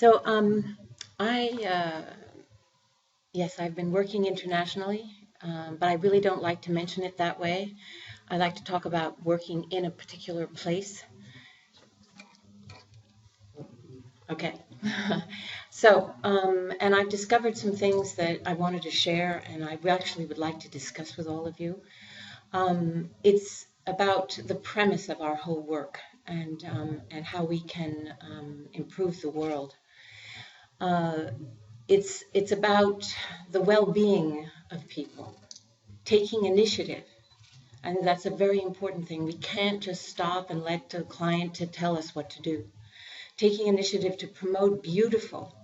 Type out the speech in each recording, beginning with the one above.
So yes, I've been working internationally, but I really don't like to mention it that way. I like to talk about working in a particular place. Okay. So, and I've discovered some things that I wanted to share, and I actually would like to discuss with all of you. It's about the premise of our whole work and how we can improve the world. It's about the well-being of people, taking initiative. I think that's a very important thing. We can't just stop and let the client to tell us what to do. Taking initiative to promote beautiful,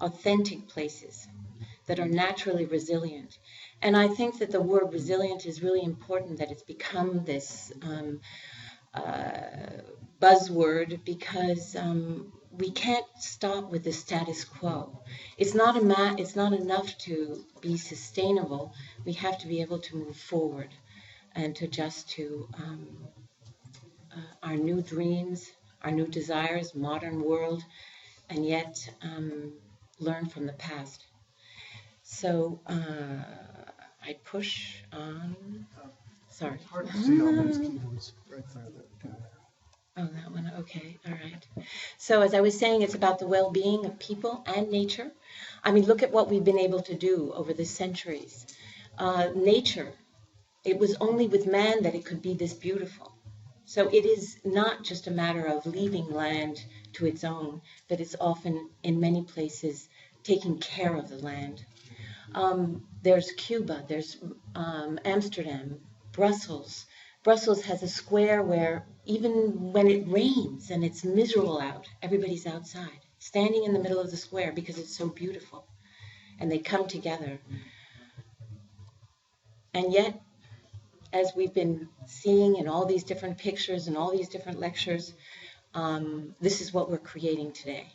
authentic places that are naturally resilient. And I think that the word resilient is really important, that it's become this buzzword because we can't stop with the status quo. It's not enough to be sustainable. We have to be able to move forward and to adjust to our new dreams, our new desires, modern world, and yet learn from the past. So I push on. Sorry. Hard to see all those keyboards right there. Oh, that one. Okay. All right. So as I was saying, it's about the well-being of people and nature. I mean, look at what we've been able to do over the centuries. Nature, it was only with man that it could be this beautiful. So it is not just a matter of leaving land to its own, but it's often, in many places, taking care of the land. There's Cuba, there's Amsterdam, Brussels. Brussels has a square where even when it rains and it's miserable out, everybody's outside, standing in the middle of the square because it's so beautiful. And they come together. And yet, as we've been seeing in all these different pictures and all these different lectures, this is what we're creating today.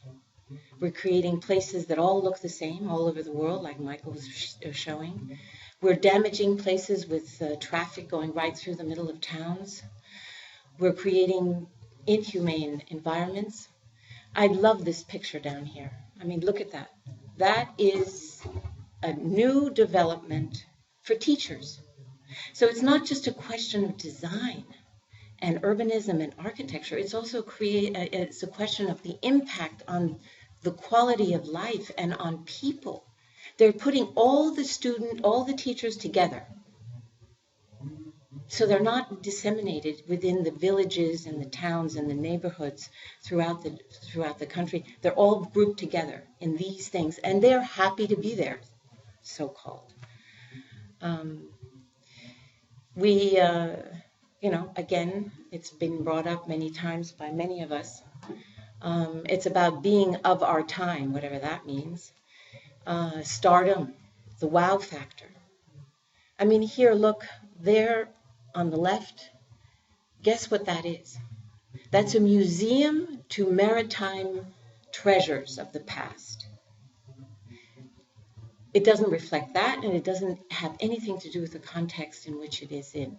We're creating places that all look the same all over the world, like Michael was showing. We're damaging places with traffic going right through the middle of towns. We're creating inhumane environments. I love this picture down here. I mean, look at that. That is a new development for teachers. So it's not just a question of design and urbanism and architecture. It's also it's a question of the impact on the quality of life and on people. They're putting all the teachers together. So they're not disseminated within the villages and the towns and the neighborhoods throughout the country. They're all grouped together in these things, and they're happy to be there, so-called. Again, it's been brought up many times by many of us. It's about being of our time, whatever that means. Stardom, the wow factor. I mean, here, look, there on the left, guess what that is? That's a museum to maritime treasures of the past. It doesn't reflect that, and it doesn't have anything to do with the context in which it is in.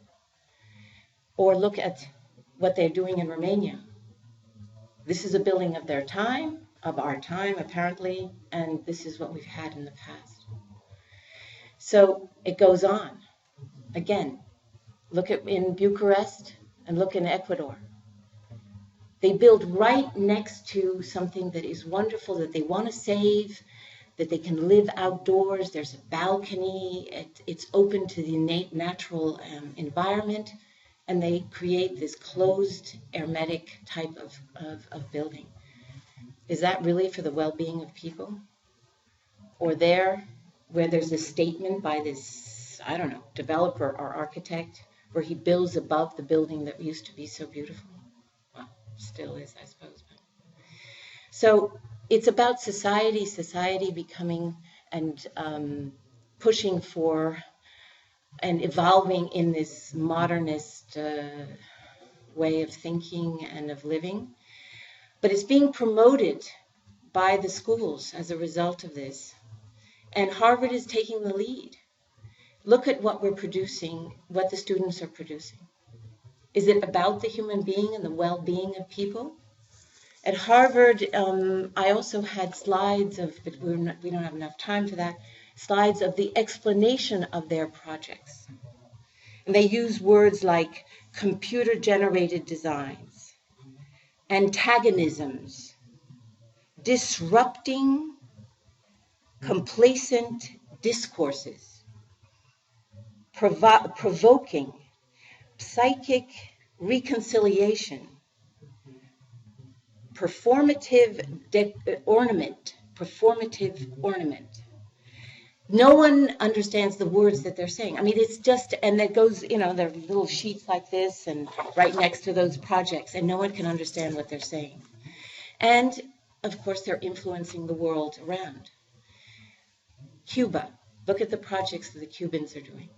Or look at what they're doing in Romania. This is a building of their time, of our time, apparently, and this is what we've had in the past. So it goes on. Again, look at in Bucharest and look in Ecuador. They build right next to something that is wonderful, that they want to save, that they can live outdoors. There's a balcony. It's open to the natural environment, and they create this closed, hermetic type of building. Is that really for the well-being of people? Or there, where there's a statement by this, I don't know, developer or architect, where he builds above the building that used to be so beautiful? Well, still is, I suppose. So it's about society becoming and pushing for and evolving in this modernist way of thinking and of living. But it's being promoted by the schools as a result of this. And Harvard is taking the lead. Look at what we're producing, what the students are producing. Is it about the human being and the well-being of people? At Harvard, I also had slides of, but we don't have enough time for that, slides of the explanation of their projects. And they use words like computer-generated designs, antagonisms, disrupting complacent discourses, provoking, psychic reconciliation, performative ornament. No one understands the words that they're saying. I mean, it's just, and it goes, you know, there are little sheets like this and right next to those projects, and no one can understand what they're saying. And, of course, they're influencing the world around. Cuba, look at the projects that the Cubans are doing.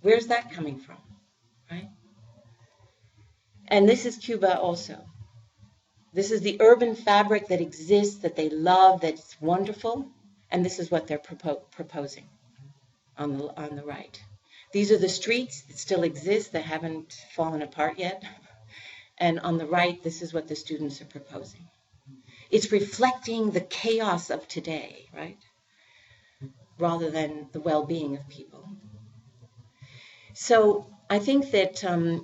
Where's that coming from, right? And this is Cuba also. This is the urban fabric that exists, that they love, that's wonderful, and this is what they're proposing on the right. These are the streets that still exist, that haven't fallen apart yet, and on the right, this is what the students are proposing. It's reflecting the chaos of today, right? Rather than the well-being of people. So I think that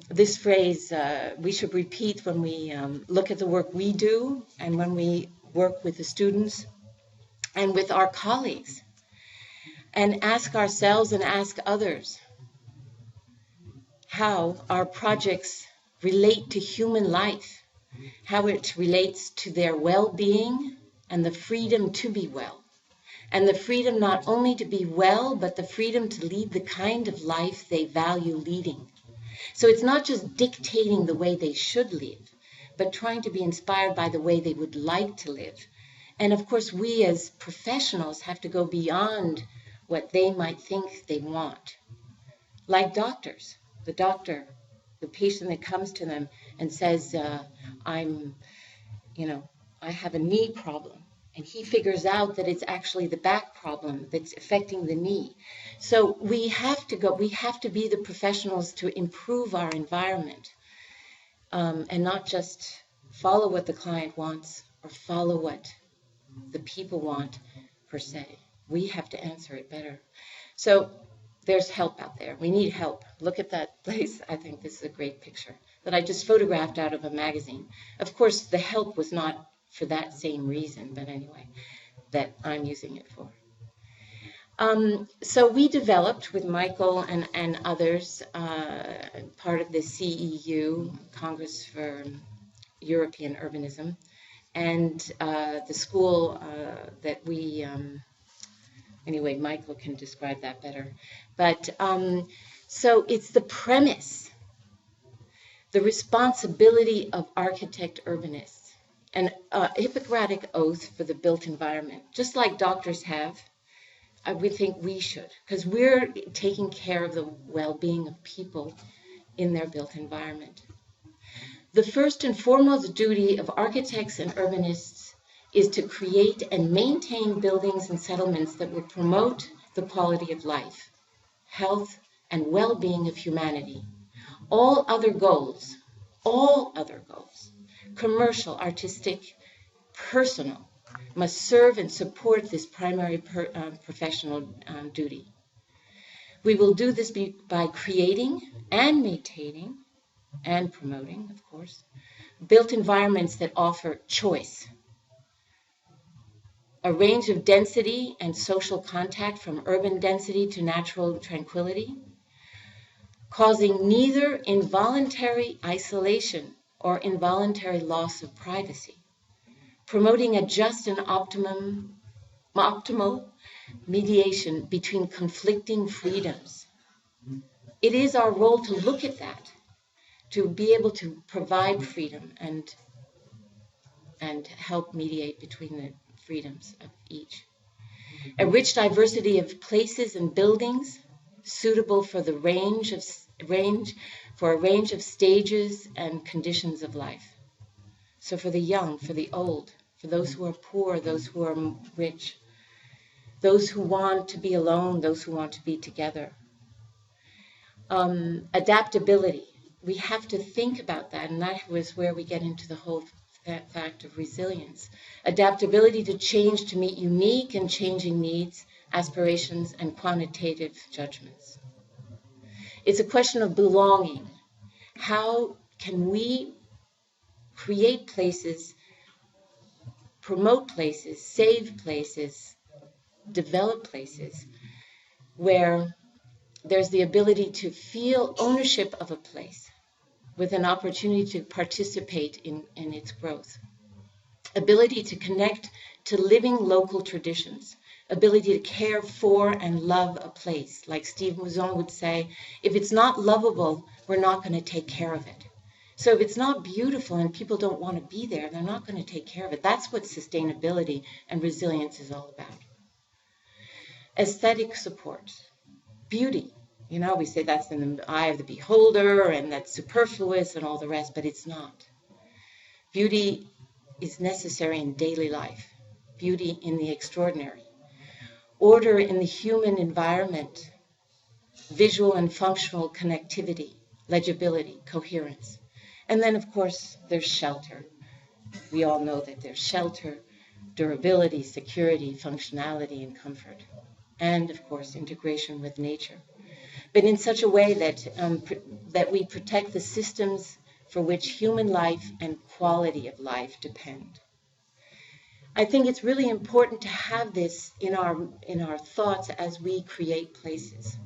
this phrase we should repeat when we look at the work we do and when we work with the students and with our colleagues, and ask ourselves and ask others how our projects relate to human life, how it relates to their well-being and the freedom to be well. And the freedom not only to be well, but the freedom to lead the kind of life they value leading. So it's not just dictating the way they should live, but trying to be inspired by the way they would like to live. And of course, we as professionals have to go beyond what they might think they want. Like doctors, the patient that comes to them and says, I have a knee problem. And he figures out that it's actually the back problem that's affecting the knee. So we have to be the professionals to improve our environment, and not just follow what the client wants or follow what the people want per se. We have to answer it better. So there's help out there. We need help. Look at that place. I think this is a great picture that I just photographed out of a magazine. Of course, the help was not for that same reason, but anyway, that I'm using it for. So we developed with Michael and others, part of the CEU, Congress for European Urbanism, and the school that we, anyway, Michael can describe that better. But so it's the premise, the responsibility of architect-urbanists, and a Hippocratic oath for the built environment, just like doctors have. We think we should, because we're taking care of the well-being of people in their built environment. The first and foremost duty of architects and urbanists is to create and maintain buildings and settlements that will promote the quality of life, health, and well-being of humanity. All other goals, commercial, artistic, personal, must serve and support this primary professional duty. We will do this by creating and maintaining and promoting, of course, built environments that offer choice, a range of density and social contact from urban density to natural tranquility, causing neither involuntary isolation or involuntary loss of privacy, promoting a just and optimal mediation between conflicting freedoms. It is our role to look at that, to be able to provide freedom and help mediate between the freedoms of each. A rich diversity of places and buildings suitable for the range of stages and conditions of life. So for the young, for the old, for those who are poor, those who are rich, those who want to be alone, those who want to be together. Adaptability. We have to think about that, and that was where we get into the whole that fact of resilience. Adaptability to change to meet unique and changing needs, aspirations, and quantitative judgments. It's a question of belonging. How can we create places, promote places, save places, develop places where there's the ability to feel ownership of a place with an opportunity to participate in its growth. Ability to connect to living local traditions. Ability to care for and love a place. Like Steve Mouzon would say, if it's not lovable, we're not going to take care of it. So if it's not beautiful and people don't want to be there, they're not going to take care of it. That's what sustainability and resilience is all about. Aesthetic support. Beauty. You know, we say that's in the eye of the beholder and that's superfluous and all the rest, but it's not. Beauty is necessary in daily life. Beauty in the extraordinary. Order in the human environment. Visual and functional connectivity, legibility, coherence. And then, of course, there's shelter. We all know that there's shelter, durability, security, functionality, and comfort. And, of course, integration with nature. But in such a way that we protect the systems for which human life and quality of life depend. I think it's really important to have this in our thoughts as we create places.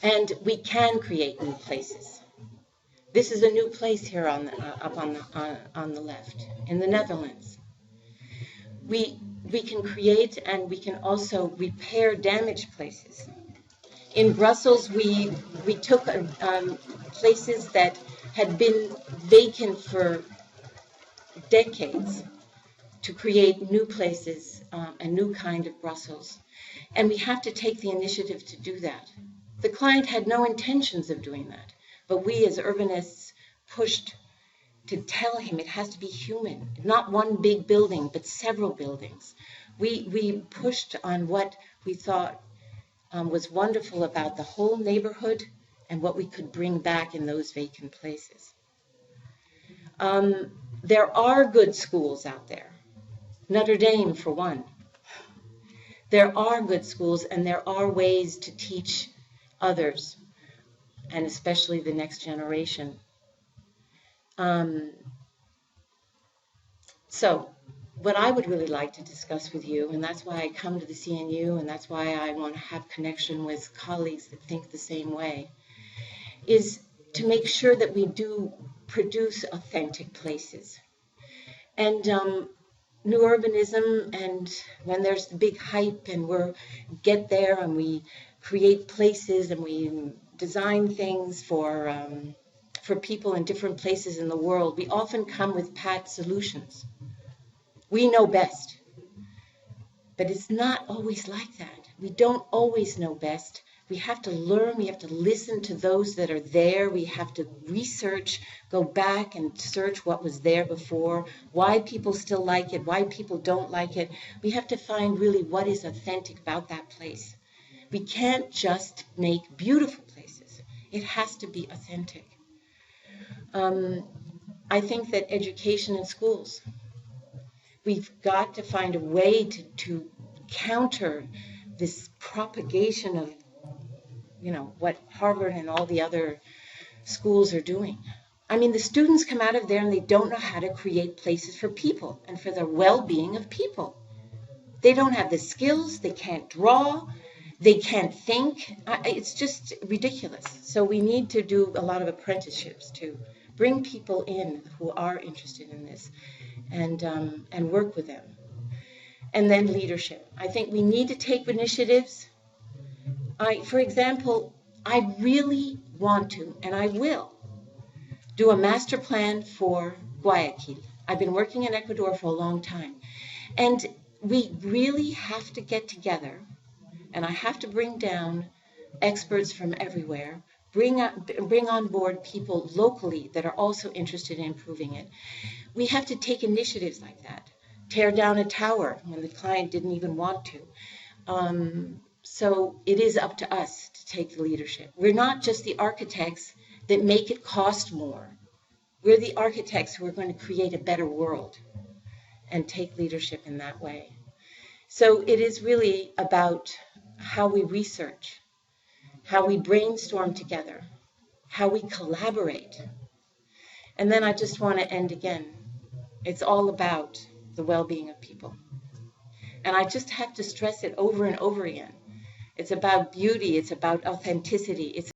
And we can create new places. This is a new place here on the left, in the Netherlands. We can create and we can also repair damaged places. In Brussels, we took places that had been vacant for decades to create new places, a new kind of Brussels. And we have to take the initiative to do that. The client had no intentions of doing that, but we as urbanists pushed to tell him it has to be human, not one big building, but several buildings. We pushed on what we thought was wonderful about the whole neighborhood and what we could bring back in those vacant places. There are good schools out there. Notre Dame, for one. There are good schools, and there are ways to teach others, and especially the next generation. So what I would really like to discuss with you, and that's why I come to the CNU, and that's why I want to have connection with colleagues that think the same way, is to make sure that we do produce authentic places. And New Urbanism, and when there's the big hype and we get there and we create places and we design things for people in different places in the world, we often come with pat solutions. We know best. But it's not always like that. We don't always know best. We have to learn, we have to listen to those that are there, we have to research, go back and search what was there before, why people still like it, why people don't like it. We have to find really what is authentic about that place. We can't just make beautiful places. It has to be authentic. I think that education in schools, we've got to find a way to counter this propagation of, what Harvard and all the other schools are doing. I mean, the students come out of there and they don't know how to create places for people and for the well-being of people. They don't have the skills, they can't draw, they can't think. It's just ridiculous. So we need to do a lot of apprenticeships to bring people in who are interested in this and work with them. And then leadership. I think we need to take initiatives. For example, I really want to, and I will, do a master plan for Guayaquil. I've been working in Ecuador for a long time. And we really have to get together, and I have to bring down experts from everywhere, bring on board people locally that are also interested in improving it. We have to take initiatives like that. Tear down a tower when the client didn't even want to. So it is up to us to take the leadership. We're not just the architects that make it cost more. We're the architects who are going to create a better world and take leadership in that way. So it is really about how we research, how we brainstorm together, how we collaborate. And then I just want to end again. It's all about the well-being of people. And I just have to stress it over and over again. It's about beauty. It's about authenticity. It's